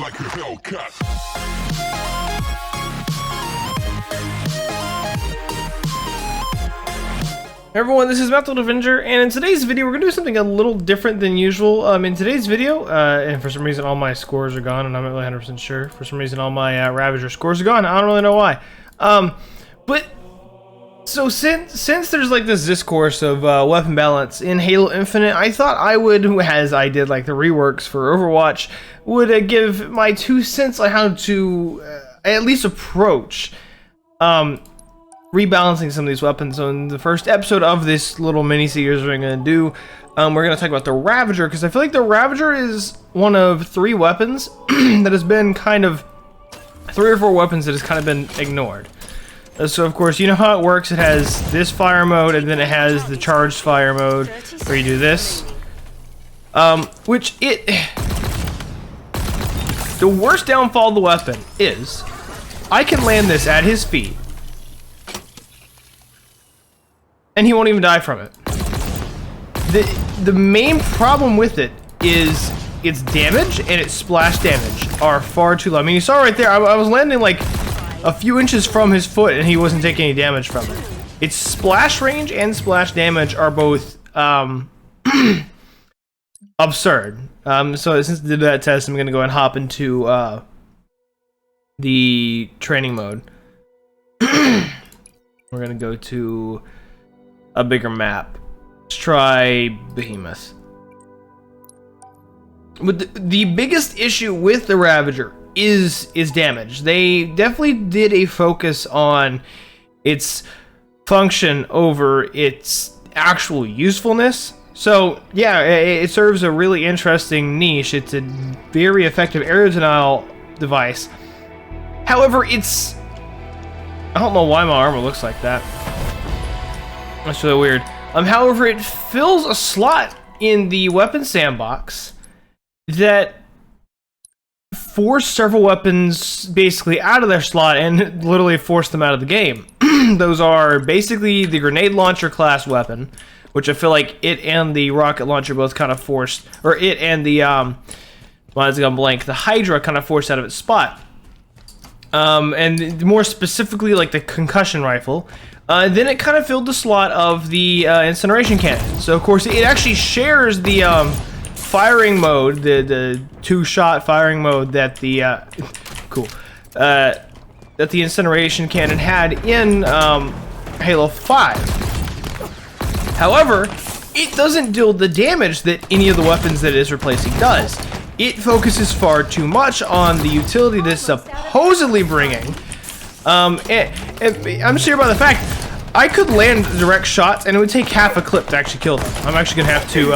like a Hellcat. Hey everyone, this is EmeraldAvenger, and in today's video we're going to do something a little different than usual. In today's video, and for some reason all my scores are gone, and I'm not really 100% sure. For some reason all my Ravager scores are gone, I don't really know why. So since there's like this discourse of weapon balance in Halo Infinite, I thought I would, as I did like the reworks for Overwatch, would give my 2 cents on how to at least approach rebalancing some of these weapons. So in the first episode of this little mini-series we're going to do, we're going to talk about the Ravager, because I feel like the Ravager is one of 3 weapons that has been kind of, 3 or 4 weapons that has kind of been ignored. So of course, you know how it works. It has this fire mode, and then it has the charged fire mode, where you do this. The worst downfall of the weapon is, I can land this at his feet, and he won't even die from it. The main problem with it is its damage and its splash damage are far too low. I mean, you saw right there, I was landing like a few inches from his foot and he wasn't taking any damage from it. Its splash range and splash damage are both absurd. So since I did that test, I'm going to go and hop into the training mode. We're going to go to a bigger map. Let's try Behemoth. But the biggest issue with the Ravager is damage. They definitely did a focus on its function over its actual usefulness. So yeah, it serves a really interesting niche. It's a very effective area denial device. However, I don't know why my armor looks like that. That's really weird. However, it fills a slot in the weapon sandbox that forced several weapons basically out of their slot and literally forced them out of the game. Those are basically the grenade launcher class weapon, which I feel like it and the rocket launcher both kind of forced, or it and the mine's gone blank, the Hydra kind of forced out of its spot. And more specifically like the concussion rifle. Then it kind of filled the slot of the incineration cannon. So of course it actually shares the firing mode, the 2-shot firing mode that the that the incineration cannon had in Halo 5. However, it doesn't deal the damage that any of the weapons that it is replacing does. It focuses far too much on the utility that it's supposedly bringing. And I'm sure about the fact I could land direct shots and it would take half a clip to actually kill them. I'm actually gonna have to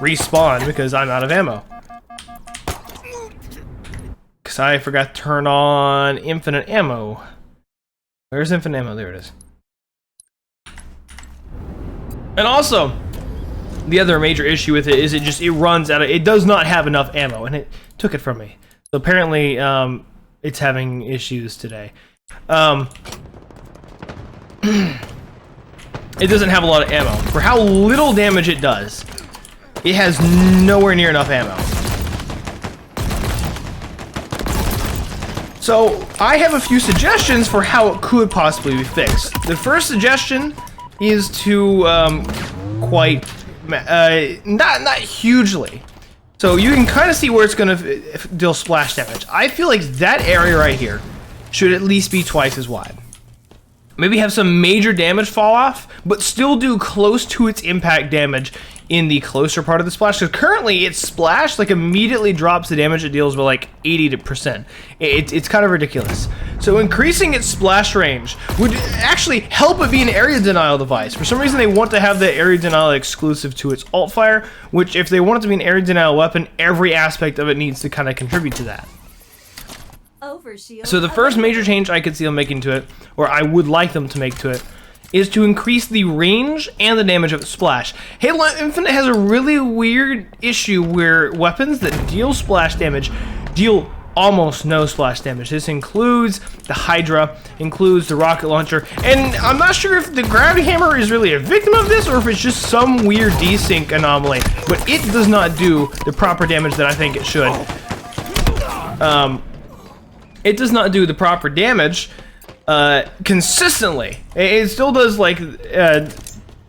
respawn because I'm out of ammo. Because I forgot to turn on infinite ammo. Where's infinite ammo? There it is. And also, the other major issue with it is it runs out of, it does not have enough ammo, and it took it from me. So apparently it's having issues today. It doesn't have a lot of ammo. For how little damage it does, it has nowhere near enough ammo. So I have a few suggestions for how it could possibly be fixed. The first suggestion is to not hugely. So you can kind of see where it's going to deal splash damage. I feel like that area right here should at least be twice as wide. Maybe have some major damage fall off, but still do close to its impact damage in the closer part of the splash. Because currently its splash like immediately drops the damage it deals by like 80%. It's kind of ridiculous. So increasing its splash range would actually help it be an area denial device. For some reason they want to have the area denial exclusive to its alt fire, which if they want it to be an area denial weapon, every aspect of it needs to kind of contribute to that. So the first major change I could see them making to it, or I would like them to make to it, is to increase the range and the damage of its splash. Halo Infinite has a really weird issue where weapons that deal splash damage deal almost no splash damage. This includes the Hydra, includes the rocket launcher, and I'm not sure if the gravity hammer is really a victim of this or if it's just some weird desync anomaly, but it does not do the proper damage that I think it should. it does not do the proper damage consistently. It still does like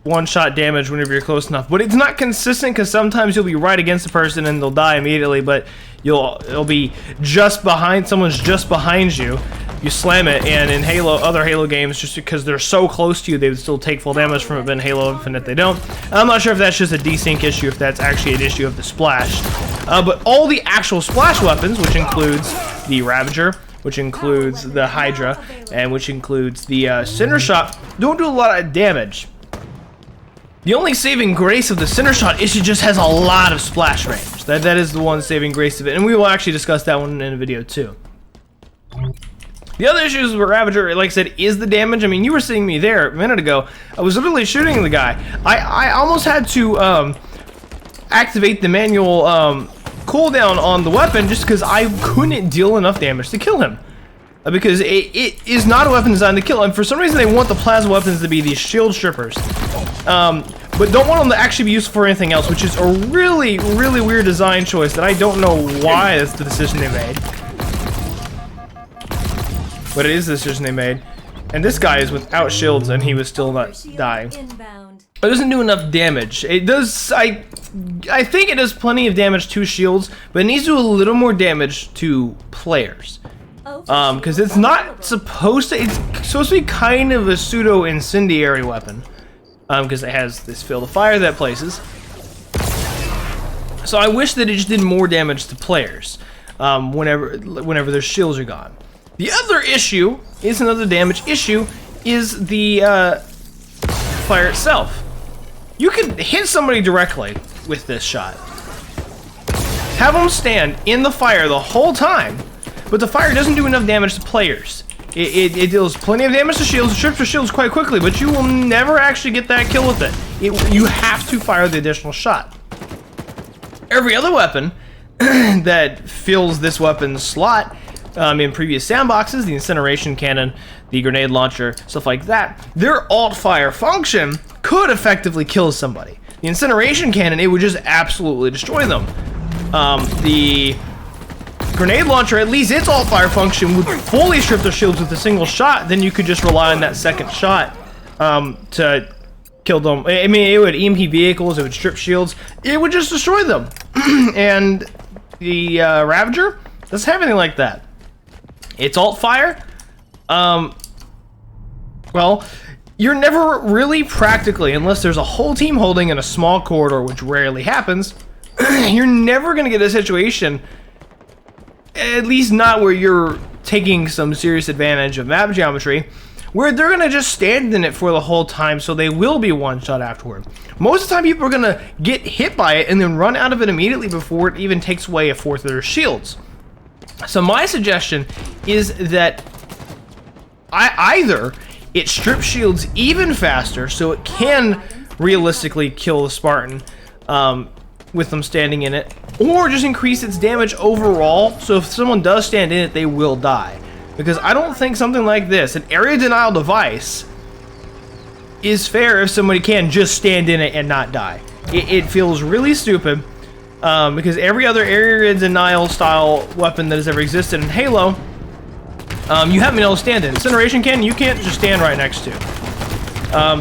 one-shot damage whenever you're close enough, but it's not consistent because sometimes you'll be right against the person and they'll die immediately, but it'll be just behind, someone's just behind you. You slam it, and in other Halo games, just because they're so close to you, they would still take full damage from it, but in Halo Infinite, they don't. And I'm not sure if that's just a desync issue, if that's actually an issue of the splash. But all the actual splash weapons, which includes the Ravager, which includes the Hydra, and which includes the Cinder Shot, don't do a lot of damage. The only saving grace of the Cinder Shot is it just has a lot of splash range. That is the one saving grace of it, and we will actually discuss that one in a video too. The other issues with Ravager, like I said, is the damage. I mean, you were seeing me there a minute ago. I was literally shooting the guy. I almost had to activate the manual cooldown on the weapon just because I couldn't deal enough damage to kill him. Because it is not a weapon designed to kill, and for some reason they want the plasma weapons to be these shield strippers. But don't want them to actually be used for anything else, which is a really, really weird design choice that I don't know why that's the decision they made. But it is the decision they made. And this guy is without shields and he was still not dying. It doesn't do enough damage. It does, I think it does plenty of damage to shields, but it needs to do a little more damage to players. Because it's not supposed to, it's supposed to be kind of a pseudo incendiary weapon. Because it has this field of fire that places. So I wish that it just did more damage to players whenever their shields are gone. The other issue is another damage issue is the fire itself. You can hit somebody directly with this shot. Have them stand in the fire the whole time, but the fire doesn't do enough damage to players. It deals plenty of damage to shields, it strips your shields quite quickly, but you will never actually get that kill with it. You have to fire the additional shot. Every other weapon that fills this weapon's slot in previous sandboxes, the incineration cannon, the grenade launcher, stuff like that, their alt fire function could effectively kill somebody. The incineration cannon, it would just absolutely destroy them. The grenade launcher, at least its alt fire function would fully strip their shields with a single shot, then you could just rely on that second shot to kill them. I mean, it would EMP vehicles, it would strip shields, it would just destroy them. And the Ravager doesn't have anything like that. It's alt fire. Well, you're never really practically, unless there's a whole team holding in a small corridor, which rarely happens, you're never going to get a situation, at least not where you're taking some serious advantage of map geometry, where they're going to just stand in it for the whole time, so they will be one shot afterward. Most of the time, people are going to get hit by it and then run out of it immediately before it even takes away a fourth of their shields. So my suggestion is that either it strips shields even faster so it can realistically kill the Spartan with them standing in it, or just increase its damage overall so if someone does stand in it, they will die. Because I don't think something like this, an area denial device, is fair if somebody can just stand in it and not die. It feels really stupid. Because every other area denial style weapon that has ever existed in Halo, you haven't been able to stand in. Incineration cannon, you can't just stand right next to.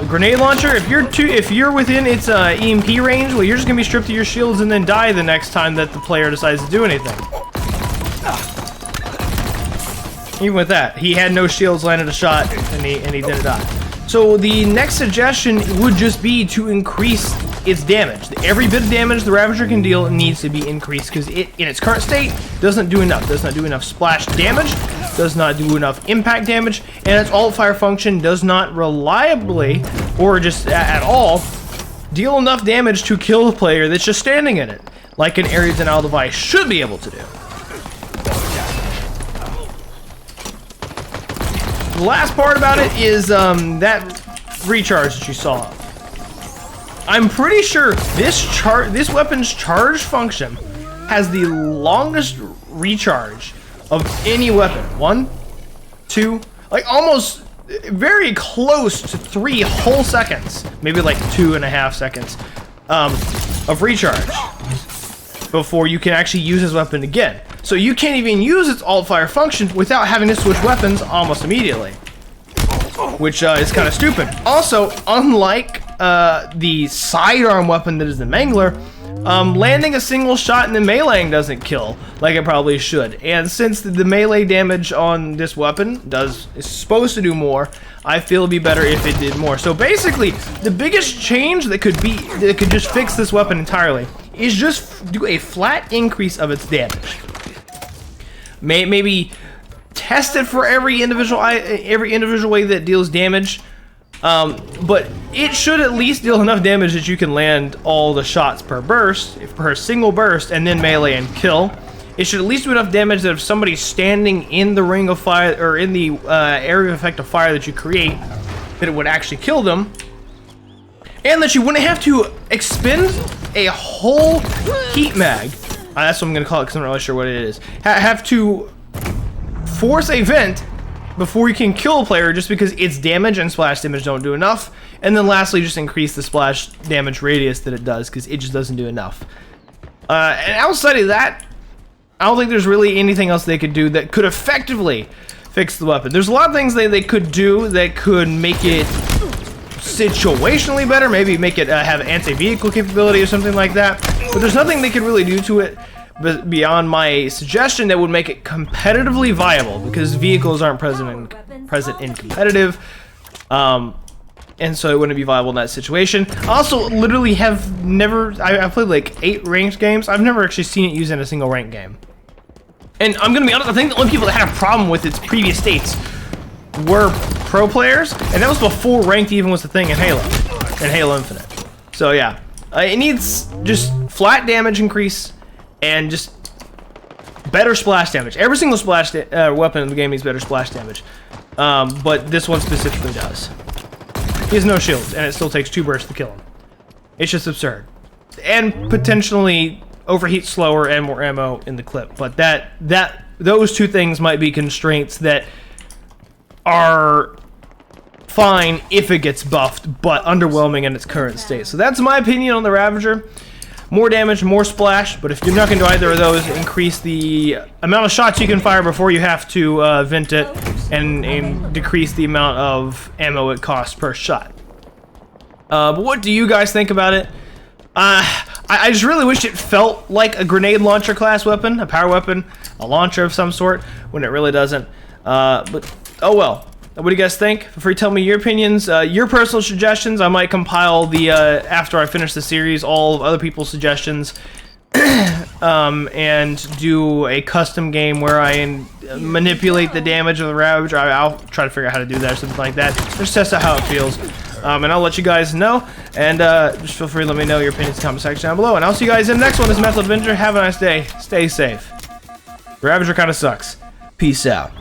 Grenade launcher, if you're within its EMP range, well, you're just gonna be stripped of your shields and then die the next time that the player decides to do anything. Even with that, he had no shields, landed a shot, and he didn't die. So the next suggestion would just be to increase its damage. Every bit of damage the Ravager can deal needs to be increased because it, in its current state, doesn't do enough. Does not do enough splash damage, does not do enough impact damage, and its alt fire function does not reliably, or just at all, deal enough damage to kill the player that's just standing in it, like an area denial device should be able to do. The last part about it is that recharge that you saw. I'm pretty sure this weapon's charge function has the longest recharge of any weapon. 1, 2, like almost very close to 3 whole seconds, maybe like 2.5 seconds of recharge before you can actually use this weapon again. so you can't even use its alt-fire function without having to switch weapons almost immediately, which is kind of stupid. Also, unlike the sidearm weapon that is the Mangler, landing a single shot in the meleeing doesn't kill like it probably should. And since the melee damage on this weapon is supposed to do more, I feel it'd be better if it did more. So basically, the biggest change that could just fix this weapon entirely is just do a flat increase of its damage. Maybe test it for every individual way that deals damage. But it should at least deal enough damage that you can land all the shots per burst, per single burst, and then melee and kill. It should at least do enough damage that if somebody's standing in the ring of fire, or in the area of effect of fire that you create, that it would actually kill them. And that you wouldn't have to expend a whole heat mag. That's what I'm going to call it because I'm not really sure what it is. Have to force a vent before you can kill a player just because its damage and splash damage don't do enough. And then lastly, just increase the splash damage radius that it does because it just doesn't do enough. And outside of that, I don't think there's really anything else they could do that could effectively fix the weapon. There's a lot of things they could do that could make it situationally better, maybe make it have anti-vehicle capability or something like that. But there's nothing they could really do to it beyond my suggestion that would make it competitively viable, because vehicles aren't present in competitive, and so it wouldn't be viable in that situation. I also literally have never, I've played like 8 ranked games. I've never actually seen it used in a single ranked game. And I'm gonna be honest, I think the only people that had a problem with its previous states were pro players, and that was before ranked even was the thing in Halo Infinite. So yeah, it needs just flat damage increase and just better splash damage. Every single splash weapon in the game needs better splash damage, but this one specifically does. He has no shields, and it still takes 2 bursts to kill him. It's just absurd, and potentially overheat slower and more ammo in the clip. But those 2 things might be constraints that are fine if it gets buffed, but underwhelming in its current state. So that's my opinion on the Ravager. More damage, more splash, but if you're not going to do either of those, increase the amount of shots you can fire before you have to vent it, and decrease the amount of ammo it costs per shot. But what do you guys think about it? I just really wish it felt like a grenade launcher class weapon, a power weapon, a launcher of some sort, when it really doesn't. But oh well. What do you guys think? Feel free to tell me your opinions, your personal suggestions. I might compile the, after I finish the series, all of other people's suggestions, and do a custom game where I manipulate the damage of the Ravager. I'll try to figure out how to do that or something like that. Just test out how it feels. And I'll let you guys know, and just feel free to let me know your opinions in the comment section down below. And I'll see you guys in the next one. This is EmeraldAvengerG. Have a nice day. Stay safe. Ravager kind of sucks. Peace out.